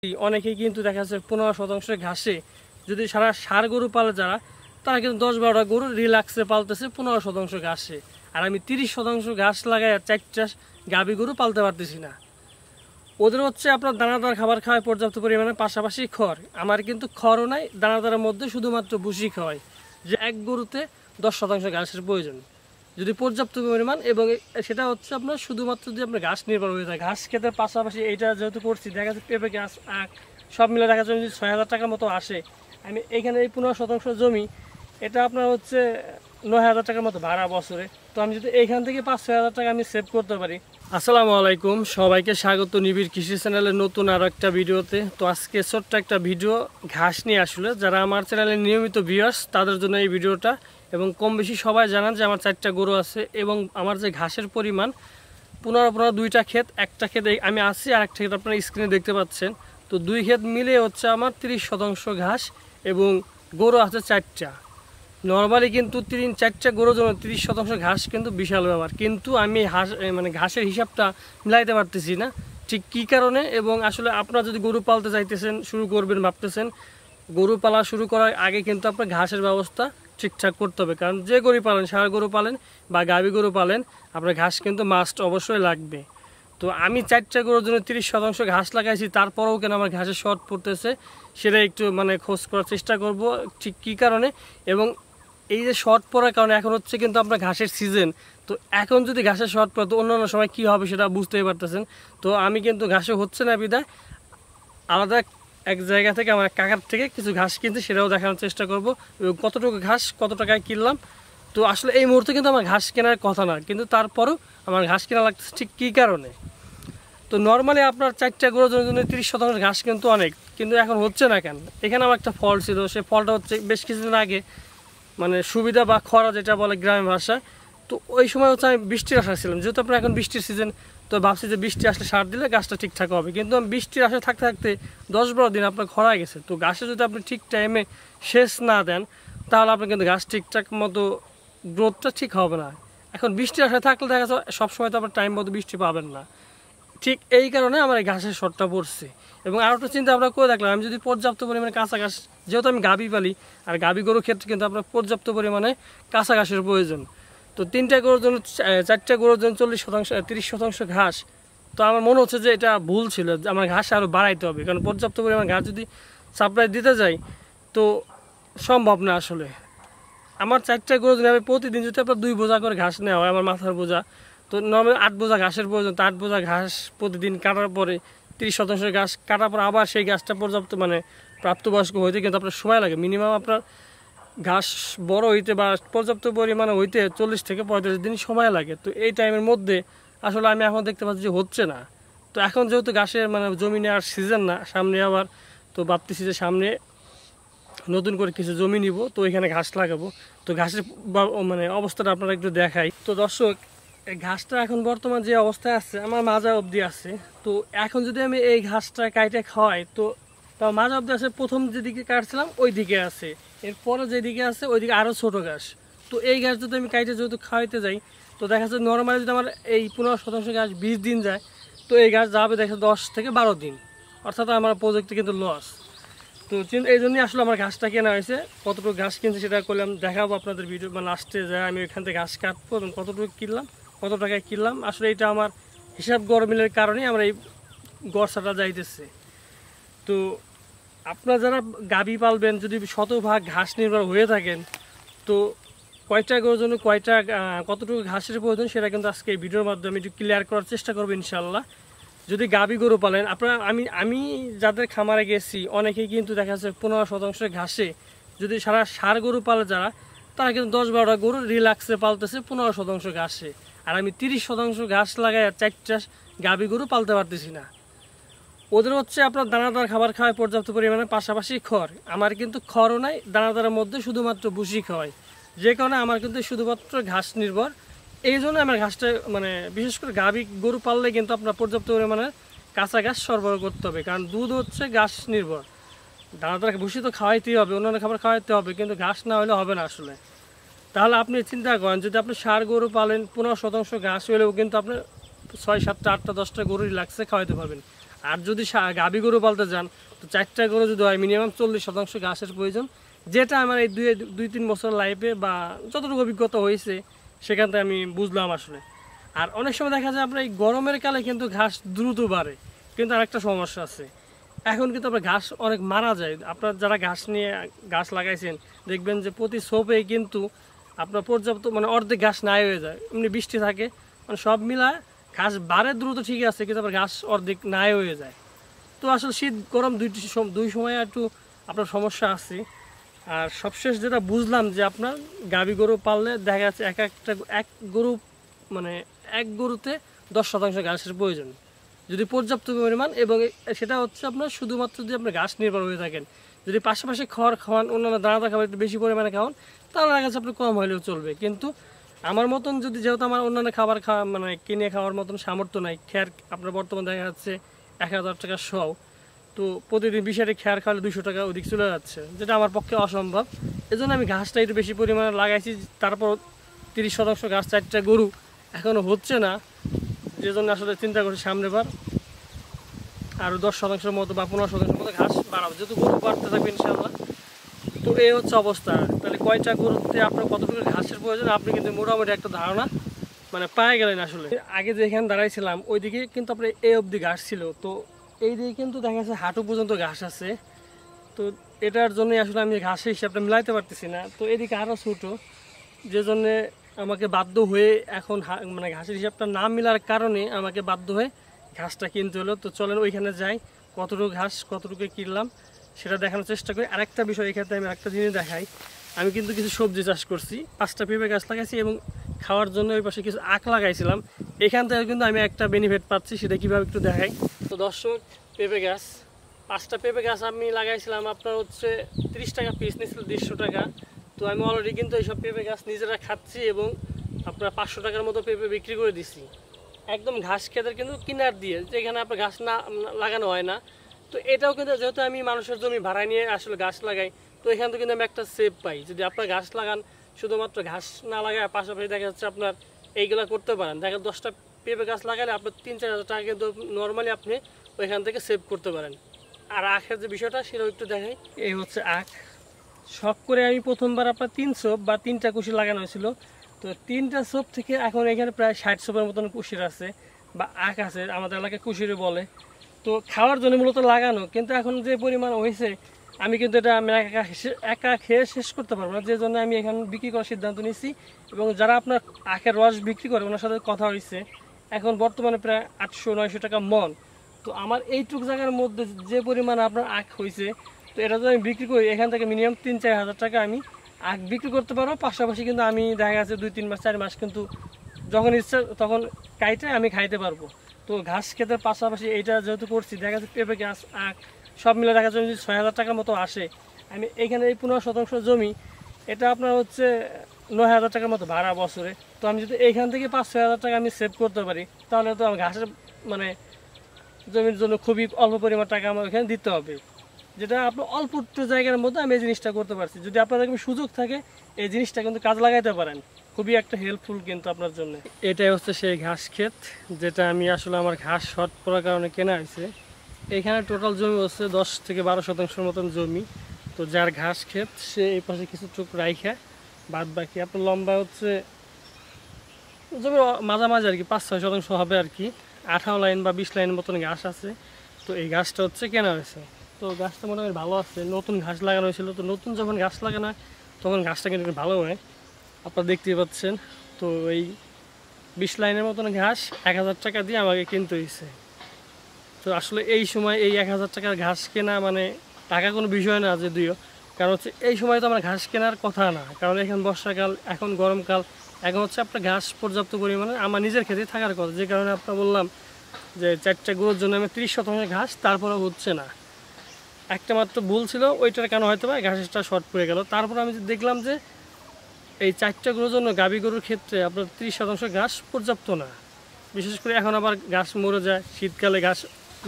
অনেকেই কিন্তু দেখা যাচ্ছে 15% ঘাসে যদি সারা ষাঁড় গরু পালে যারা তারা কিন্তু 10-12টা গরু রিল্যাক্সে পালতেছে 15% ঘাসে। আর আমি 30% ঘাস লাগাই 4টা গাভী গরু পালতে পারতেছি না। ওদের হচ্ছে আপনার দানাদার খাবার খাওয়ায় পর্যাপ্ত পরিমাণে, পাশাপাশি খড়। আমার কিন্তু খড়ও নাই, দানাদারের মধ্যে শুধুমাত্র ভুসি খাওয়াই, যে এক গরুতে 10% ঘাসের প্রয়োজন যদি পর্যাপ্ত পরিমাণ, এবং সেটা হচ্ছে আপনার শুধুমাত্র যদি আপনার ঘাস নির্ভর হয়ে যায়। ঘাস খেতে পাশাপাশি এইটা যেহেতু করছি, দেখা যাচ্ছে পেঁপে গাছ সব মিলে দেখা যাচ্ছে যদি 6,000 টাকার মতো আসে। আমি এইখানে এই 15% জমি, এটা আপনার হচ্ছে 9,000 টাকার মতো ভাড়া বছরে। তো আমি যদি এইখান থেকে 5-6,000 টাকা আমি সেভ করতে পারি। আসসালামু আলাইকুম, সবাইকে স্বাগত নিবিড় কৃষি চ্যানেলের নতুন আরও একটা ভিডিওতে। তো আজকে ছোট্ট একটা ভিডিও ঘাস নিয়ে আসলে, যারা আমার চ্যানেলের নিয়মিত ভিউয়ার্স তাদের জন্য এই ভিডিওটা। এবং কম বেশি সবাই জানান যে আমার 4টা গরু আছে, এবং আমার যে ঘাসের পরিমাণ 2টা ক্ষেত, একটা ক্ষেত আমি আসছি আর একটা ক্ষেত আপনারা স্ক্রিনে দেখতে পাচ্ছেন। তো 2 ক্ষেত মিলে হচ্ছে আমার 30% ঘাস, এবং গরু আছে 4টা। নর্মালি কিন্তু 4টা গরুর জন্য 30% ঘাস কিন্তু বিশাল ব্যাপার, কিন্তু আমি ঘাসের হিসাবটা মিলাইতে পারতেছি না ঠিক কী কারণে। এবং আসলে আপনারা যদি গরু পালতে চাইতেছেন, শুরু করবেন ভাবতেছেন, গরু পালা শুরু করার আগে কিন্তু আপনার ঘাসের ব্যবস্থা ঠিকঠাক করতে হবে। কারণ যে গরু পালেন, ষাঁড় গরু পালেন বা গাভী গরু পালেন, আপনার ঘাস কিন্তু মাস্ট অবশ্যই লাগবে। তো আমি 4টা গরুর জন্য 30% ঘাস লাগাইছি, তারপরেও কেন আমার ঘাসের শর্ট পড়তেছে সেটা একটু খোঁজ করার চেষ্টা করব ঠিক কী কারণে। এবং এই যে শর্ট পড়ার কারণে এখন হচ্ছে কিন্তু আপনার ঘাসের সিজন, তো এখন যদি ঘাসের শর্ট পড়ে তো অন্যান্য সময় কী হবে সেটা বুঝতেই পারতেছেন। তো আমি কিন্তু ঘাসে হচ্ছে না বিদায় আলাদা এক জায়গা থেকে আমার কাকার থেকে কিছু ঘাস কিনছি, সেটাও দেখানোর চেষ্টা করব, এবং কতটুকু ঘাস কত টাকায় কিনলাম। তো আসলে এই মুহূর্তে কিন্তু আমার ঘাস কেনার কথা না, কিন্তু তারপরেও আমার ঘাস কেনা লাগতেছে ঠিক কী কারণে। তো নর্মালি আপনার 4টা গরুর জন্য 30% ঘাস কিন্তু অনেক, কিন্তু এখন হচ্ছে না কেন। এখানে আমার একটা ফল ছিল, সে ফলটা হচ্ছে বেশ কিছুদিন আগে সুবিধা বা খরা যেটা বলে গ্রামের ভাষায়। তো ওই সময় হচ্ছে আমি বৃষ্টির আশা ছিলাম, যেহেতু আপনার এখন বৃষ্টির সিজন, তো ভাবছি যে বৃষ্টি আসলে সার দিলে গাছটা ঠিকঠাক হবে। কিন্তু আমি বৃষ্টির আশায় থাকতে থাকতে 10-12 দিন আপনার খরা গেছে। তো গাছে যদি আপনি ঠিক টাইমে সেচ না দেন, তাহলে আপনার কিন্তু গাছ ঠিকঠাক মতো গ্রোথটা ঠিক হবে না। এখন বৃষ্টির আশায় থাকলে দেখা যাচ্ছে সবসময় তো আপনার টাইম মতো বৃষ্টি পাবেন না। ঠিক এই কারণে আমার এই ঘাসের শর্টটা পড়ছে। এবং আরও একটা চিন্তা আমরা করে দেখলাম, আমি যদি পর্যাপ্ত পরিমাণে কাঁচা ঘাস, যেহেতু আমি গাভী পালি আর গাভী গরুর ক্ষেত্রে কিন্তু আপনার পর্যাপ্ত পরিমাণে কাঁচা ঘাসের প্রয়োজন। তো 3টা গরুর জন্য 4টা গরুর জন্য 30% ঘাস। তো আমার মনে হচ্ছে যে এটা ভুল ছিল, যে আমার ঘাস আরও বাড়াইতে হবে। কারণ পর্যাপ্ত পরিমাণ ঘাস যদি সাপ্লাই দিতে যাই তো সম্ভব না আসলে। আমার 4টা গরুর জন্য আমি প্রতিদিন যদি আপনার 2 বোঝা করে ঘাস নেওয়া হয়, আমার মাথার বোঝা, তো নর্মালি 8 বোঝা ঘাসের প্রয়োজন। তো 8 বোঝা ঘাস প্রতিদিন কাটার পরে 30% ঘাস কাটার পর আবার সেই ঘাসটা পর্যাপ্ত প্রাপ্তবয়স্ক হইতে কিন্তু আপনার সময় লাগে। মিনিমাম আপনার ঘাস বড় হইতে বা পর্যাপ্ত পরিমাণে হইতে 40 থেকে 45 দিন সময় লাগে। তো এই টাইমের মধ্যে আসলে আমি এখন দেখতে পাচ্ছি যে হচ্ছে না। তো এখন যেহেতু ঘাসের জমি নেওয়ার সিজন না, সামনে আবার, তো ভাবতেছি যে সামনে নতুন করে কিছু জমি নিব, তো এখানে ঘাস লাগাবো। তো ঘাসের অবস্থাটা আপনারা একটু দেখাই। তো দর্শক, এই ঘাসটা এখন বর্তমান যে অবস্থায় আছে আমার মাজা অবধি আছে। তো এখন যদি আমি এই ঘাসটা কাইটে খাওয়াই, তো তাও মাজা অবধি আছে। প্রথম যেদিকে কাটছিলাম ওই দিকে আছে, এরপরে যেদিকে আছে ওইদিকে আরও ছোট ঘাস। তো এই ঘাস যদি আমি কাইটে যেহেতু খাওয়াইতে যাই, তো দেখা যাচ্ছে নর্মালি যদি আমার এই 15% ঘাস 20 দিন যায়, তো এই ঘাস যাবে দেখা 10 থেকে 12 দিন, অর্থাৎ আমার প্রজেক্টে কিন্তু লস। তো এই জন্যই আসলে আমার ঘাসটা কেনা হয়েছে। কতটুকু ঘাস কিনছি সেটা করলাম, দেখাবো আপনাদের ভিডিও লাস্টে যায় আমি ওইখান থেকে ঘাস কাটবো এবং কতটুকু কিনলাম, কত টাকায় কিনলাম। আসলে এটা আমার হিসাব গরমিলের কারণেই আমরা এই গড়সাটা যাইতেছে। তো আপনারা যারা গাভী পালবেন, যদি শতভাগ ঘাস নির্ভর হয়ে থাকেন, তো কয়টা গরুর জন্য কতটুকু ঘাসের প্রয়োজন সেটা কিন্তু আজকে এই ভিডিওর মাধ্যমে একটু ক্লিয়ার করার চেষ্টা করবো ইনশাল্লাহ। যদি গাভী গরু পালেন আপনারা, আমি যাদের খামারে গেছি অনেকেই কিন্তু দেখা যাচ্ছে 15% ঘাসে যদি সারা ষাঁড় গরু পালে যারা, তারা কিন্তু 10-12টা গরু রিল্যাক্সে পালতেছে 15% ঘাসে। আর আমি 30% ঘাস লাগাই 4টা গাভী গরু পালতে পারতেছি না। ওদের হচ্ছে আপনার দানাদার খাবার খাওয়ায় পর্যাপ্ত পরিমাণে, পাশাপাশি খড়। আমার কিন্তু খড়ও নাই, দানাদারের মধ্যে শুধুমাত্র ভুসি খাওয়াই, যে কারণে আমার কিন্তু শুধুমাত্র ঘাস নির্ভর। এই জন্য আমার ঘাসটা বিশেষ করে গাভী গরু পাললে কিন্তু আপনার পর্যাপ্ত পরিমাণে কাঁচা ঘাস সরবরাহ করতে হবে, কারণ দুধ হচ্ছে ঘাস নির্ভর। দানাদার ভুসি তো খাওয়াইতেই হবে, অন্যান্য খাবার খাওয়াইতে হবে, কিন্তু ঘাস না হলে হবে না আসলে। তাহলে আপনি চিন্তা করেন, যদি আপনি ষাঁড় গরু পালেন 15% ঘাস হলেও কিন্তু আপনি 6, 7, 8, 10টা গরু রিল্যাক্সে খাওয়াইতে পারবেন। আর যদি গাভী গরু পালতে যান তো 4টা গরু যদি হয় মিনিমাম 40% ঘাসের প্রয়োজন, যেটা আমার এই 2-3 বছর লাইফে বা যতটুকু অভিজ্ঞতা হয়েছে সেখান থেকে আমি বুঝলাম আসলে। আর অনেক সময় দেখা যায় আপনার এই গরমের কালে কিন্তু ঘাস দ্রুত বাড়ে, কিন্তু আরেকটা সমস্যা আছে, এখন কিন্তু আপনার ঘাস অনেক মারা যায়। আপনার যারা ঘাস লাগাইছেন দেখবেন যে প্রতি সোপে কিন্তু আপনার পর্যাপ্ত মানে অর্ধেক ঘাস নাই হয়ে যায়, এমনি বৃষ্টি থাকে, মানে সব মিলায় ঘাস বাড়ে দ্রুত ঠিকই আছে, কিন্তু আবার ঘাস অর্ধেক নাই হয়ে যায়। তো আসলে শীত গরম দুই সময় একটু আপনার সমস্যা আছে। আর সবশেষ যেটা বুঝলাম যে আপনার গাভী গরু পাললে দেখা যাচ্ছে এক গরু মানে এক গরুতে 10% ঘাসের প্রয়োজন যদি পর্যাপ্ত পরিমাণ, এবং সেটা হচ্ছে আপনার শুধুমাত্র যদি আপনি ঘাস নির্ভর হয়ে থাকেন। যদি পাশাপাশি খড় খাওয়ান, অন্যান্য দানাদার খাবার একটু বেশি পরিমাণে খাওয়ান, তাহলে দেখা যাচ্ছে আপনি কম হলেও চলবে। কিন্তু আমার মতন যদি, যেহেতু আমার অন্যান্য খাবার মানে কিনে খাওয়ার মতন সামর্থ্য নাই, খ্যার আপনার বর্তমান দেখা যাচ্ছে 1000 টাকা সহ, তো প্রতিদিন 20 খ্যার খাওয়ালে 200 টাকা অধিক চলে যাচ্ছে, যেটা আমার পক্ষে অসম্ভব। এজন্য আমি ঘাসটা একটু বেশি পরিমাণে লাগাইছি। তারপর 30% ঘাস 4টা গরু এখনও হচ্ছে না, যে জন্য আসলে চিন্তা করছি সামনেবার আরও 10% মতো বা 15% মতো ঘাস বাড়াবো, যেহেতু গরু বাড়তে থাকবে ইনশাআল্লাহ। তো এই হচ্ছে অবস্থা। তাহলে কয়টা গরুতে আপনার কতটুকু ঘাসের প্রয়োজন আপনি কিন্তু মোটামুটি একটা ধারণা মানে পায়ে গেলেন। আসলে আগে যেখানে দাঁড়াইছিলাম ওইদিকে কিন্তু আপনার এই অবধি ঘাস ছিল, তো এই দিকে কিন্তু দেখা যাচ্ছে হাঁটু পর্যন্ত ঘাস আছে। তো এটার জন্যই আসলে আমি ঘাসের হিসাবটা মিলাইতে পারতেছি না। তো এদিকে আরও ছোটো, যে জন্যে আমাকে বাধ্য হয়ে এখন মানে ঘাসের হিসাবটা না মিলার কারণে আমাকে বাধ্য হয়ে ঘাসটা কিনতে হলো। তো চলেন ওইখানে যাই, কতটুকু ঘাস কতটুকু কিনলাম সেটা দেখানোর চেষ্টা করি। আরেকটা বিষয় এখানে আমি আরেকটা জিনিস দেখাই, আমি কিন্তু কিছু সবজি চাষ করছি, 5টা পেঁপে গাছ লাগাইছি এবং খাওয়ার জন্য ওই পাশে কিছু আখ লাগাইছিলাম। এখান থেকে কিন্তু আমি একটা বেনিফিট পাচ্ছি, সেটা কীভাবে একটু দেখাই। তো দর্শক, পেঁপে গাছ 5টা পেঁপে গাছ আমি লাগাইছিলাম, আপনার হচ্ছে 30 টাকা পিস নিয়েছিল, 150 টাকা। তো আমি অলরেডি কিন্তু এইসব পেঁপে গাছ নিজেরা খাচ্ছি এবং আপনার 500 টাকার মতো পেঁপে বিক্রি করে দিছি, একদম ঘাস খেতের কিন্তু কিনার দিয়ে, যেখানে আপনার ঘাস না লাগানো হয় না। তো এটাও কিন্তু যেহেতু আমি মানুষের জমি ভাড়া নিয়ে আসলে গাছ লাগাই, তো এখান থেকে কিন্তু আমি একটা সেভ পাই। যদি আপনার ঘাস লাগান, শুধুমাত্র ঘাস না লাগায় পাশাপাশি দেখা যাচ্ছে আপনার এইগুলো করতে পারেন, দেখা 10টা পেঁপে গাছ লাগালে আপনার 3-4 হাজার টাকা কিন্তু নর্মালি আপনি ওইখান থেকে সেভ করতে পারেন। আর আখের যে বিষয়টা সেটাও একটু দেখাই। এই হচ্ছে আখ, শখ করে আমি প্রথমবার আপনার 3 সোপ বা 3টা কুশি লাগানো হয়েছিল। তো 3টা সোপ থেকে এখন এখানে প্রায় 60 সোপের মতন কুশির আছে বা আখ আছে, আমাদের এলাকায় কুশিরে বলে। তো খাওয়ার জন্য মূলত লাগানো, কিন্তু এখন যে পরিমাণ হয়েছে আমি কিন্তু এটা আমি একা খেয়ে শেষ করতে পারবো না, যে জন্য আমি এখানে বিক্রি করার সিদ্ধান্ত নিয়েছি। এবং যারা আপনার আখের রস বিক্রি করে ওনার সাথে কথা হয়েছে, এখন বর্তমানে প্রায় 800-900 টাকা মন। তো আমার এইটুক জায়গার মধ্যে যে পরিমাণ আপনার আখ হয়েছে, তো এটা যদি আমি বিক্রি করি এখান থেকে মিনিমাম 3-4 হাজার টাকা আমি আখ বিক্রি করতে পারবো। পাশাপাশি কিন্তু আমি দেখা গেছে 2-3 মাস 4 মাস কিন্তু যখন ইচ্ছা তখন কাইটে আমি খাইতে পারবো। তো ঘাস খেতে পাশাপাশি এইটা যেহেতু করছি, দেখা যাচ্ছে পেঁপে গাছ আখ সব মিলে দেখা যাচ্ছে 6,000 টাকার মতো আসে। আমি এইখানে এই 15% জমি, এটা আপনার হচ্ছে 9,000 টাকার মতো ভাড়া বছরে। তো আমি যদি এইখান থেকে 5-6 হাজার টাকা আমি সেভ করতে পারি, তাহলে তো আমার ঘাসের মানে জমির জন্য খুবই অল্প পরিমাণ টাকা আমার এখানে দিতে হবে, যেটা আপনার অল্প একটু জায়গার মধ্যে আমি এই জিনিসটা করতে পারছি। যদি আপনাদের সুযোগ থাকে এই জিনিসটা কিন্তু কাজ লাগাইতে পারেন, খুবই একটা হেল্পফুল কিন্তু আপনার জন্য। এটাই হচ্ছে সেই ঘাস ক্ষেত, যেটা আমি আসলে আমার ঘাস শর্ট পড়ার কারণে কেনা হয়েছে। এখানে টোটাল জমি হচ্ছে 10-12% মতন জমি। তো যার ঘাস ক্ষেত সে এই পাশে কিছু টুক রাইখা, বাদ বাকি আপনার লম্বা হচ্ছে জমির মাঝামাঝি আর কি 5-6% হবে আর কি, 18 লাইন বা 20 লাইন মতন ঘাস আছে। তো এই ঘাসটা হচ্ছে কেনা হয়েছে। তো গাছটা মোটামুটি ভালো আছে, নতুন ঘাস লাগানো হয়েছিল। তো নতুন যখন ঘাস লাগানো হয় তখন ঘাসটা কিন্তু ভালো হয়, আপনারা দেখতেই পাচ্ছেন। তো এই 20 লাইনের মতন ঘাস 1000 টাকা দিয়ে আমাকে কিনতে হয়েছে। তো আসলে এই সময় এই 1000 টাকার ঘাস কেনা মানে টাকা কোনো বিষয় না যদিও, কারণ হচ্ছে এই সময় তো আমার ঘাস কেনার কথা না, কারণ এখন বর্ষাকাল, এখন গরমকাল, এখন হচ্ছে আপনার ঘাস পর্যাপ্ত পরিমাণে আমার নিজের ক্ষেত্রে থাকার কথা। যে কারণে আপনার বললাম যে 4টা গরুর জন্য আমি 30% ঘাস, তারপরে হচ্ছে না। একটা মাত্র ভুল ছিল, ওইটার কেন হয়তো বা ঘাসটা শর্ট পড়ে গেল। তারপর আমি দেখলাম যে এই 4টা গরুর জন্য গাভী গরুর ক্ষেত্রে আপনার 30% ঘাস পর্যাপ্ত না। বিশেষ করে এখন আবার ঘাস মরে যায়, শীতকালে ঘাস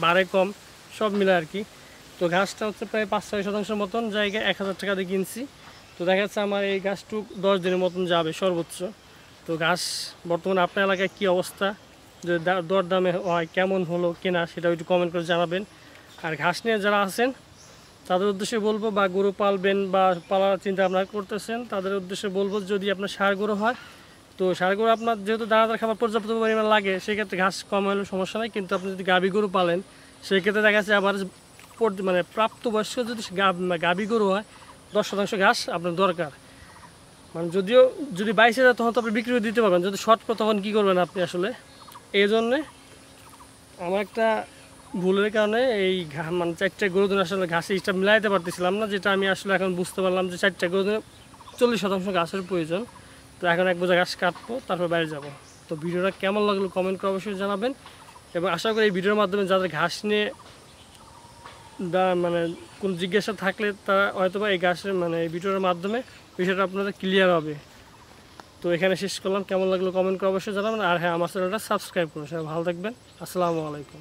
বাড়ে কম, সব মিলে আর কি। তো ঘাসটা হচ্ছে প্রায় 5-6% মতন জায়গায় 1000 টাকা দিয়ে কিনছি। তো দেখা যাচ্ছে আমার এই ঘাসটুক 10 দিনের মতন যাবে সর্বোচ্চ। তো ঘাস বর্তমানে আপনার এলাকায় কী অবস্থা যে দরদামে হয় কেমন হলো কেনা সেটা একটু কমেন্ট করে জানাবেন। আর ঘাস নিয়ে যারা আছেন তাদের উদ্দেশ্যে বলবো, বা গরু পালবেন বা পালার চিন্তা ভাবনা করতেছেন তাদের উদ্দেশ্যে বলবো, যদি আপনার ষাঁড় গরু হয় তো ষাঁড় গরু আপনার যেহেতু দানাদার খাবার পর্যাপ্ত পরিমাণ লাগে সেক্ষেত্রে ঘাস কম হলেও সমস্যা নেই। কিন্তু আপনি যদি গাভী গরু পালেন সেক্ষেত্রে দেখা যাচ্ছে আবার মানে প্রাপ্তবয়স্ক যদি গাভী গরু হয় 10% ঘাস আপনার দরকার। মানে যদিও যদি 22,000 তখন তো আপনি বিক্রি করে দিতে পারবেন, যদি শর্ট তখন কী করবেন আপনি আসলে। এই জন্যে আমার একটা ভুলের কারণে এই মানে 4টা গরু দিন আসলে ঘাসে হিসাব মিলাইতে পারতেছিলাম না, যেটা আমি আসলে এখন বুঝতে পারলাম যে 4টা গরু দিনে 40% ঘাসের প্রয়োজন। তো এখন এক বোঝা ঘাস কাটবো, তারপর বাইরে যাব। তো ভিডিওটা কেমন লাগলো কমেন্ট করে অবশ্যই জানাবেন, এবং আশা করি এই ভিডিওর মাধ্যমে যাদের ঘাস নিয়ে মানে কোন জিজ্ঞাসা থাকলে তারা হয়তো বা এই ঘাসের মানে এই ভিডিওর মাধ্যমে বিষয়টা আপনাদের ক্লিয়ার হবে। তো এখানে শেষ করলাম, কেমন লাগলো কমেন্ট করে অবশ্যই জানাবেন। আর হ্যাঁ, আমার চ্যানেলটা সাবস্ক্রাইব করুন। সবাই ভালো থাকবেন, আসসালামু আলাইকুম।